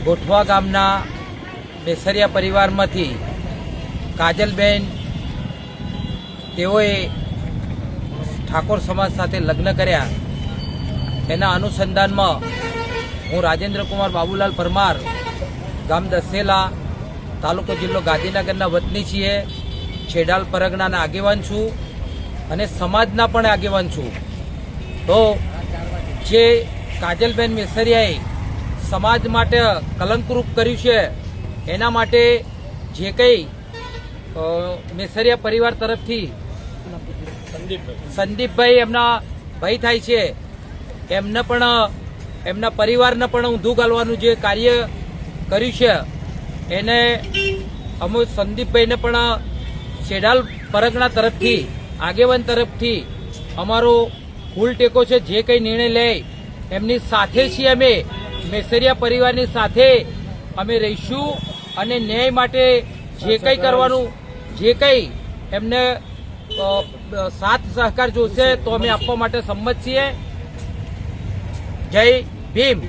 ગોઠવા ગામના મેસરિયા પરિવારમાંથી કાજલબેન તેઓએ ઠાકોર સમાજ સાથે લગ્ન કર્યા। એના અનુસંધાનમાં હું રાજેન્દ્રકુમાર બાબુલાલ પરમાર, ગામ દસેલા, તાલુકો જિલ્લો ગાંધીનગરના વતની છીએ, છેડાલ પરગણાના આગેવાન છું અને સમાજના પણ આગેવાન છું। તો જે કાજલબેન મેસરિયાએ સમાજ માટે કલંકરૂપ કર્યું છે એના માટે જે કંઈ મેસરિયા પરિવાર તરફથી સંદીપભાઈ એમના ભાઈ થાય છે એમને પણ એમના પરિવારને પણ ઊંધું ગાલવાનું જે કાર્ય કર્યું છે એને અમે સંદીપભાઈને પણ છેડાલ પરગણા તરફથી આગેવાન તરફથી અમારો ફૂલ ટેકો છે। જે કંઈ નિર્ણય લે એમની સાથે છીએ, અમે મેસરિયા પરિવારની સાથે અમે રહીશું અને ન્યાય માટે જે કંઈ કરવાનું, જે કંઈ એમને સાથ સહકાર જોશે તો અમે આપવા માટે સંમત છીએ। જય ભીમ।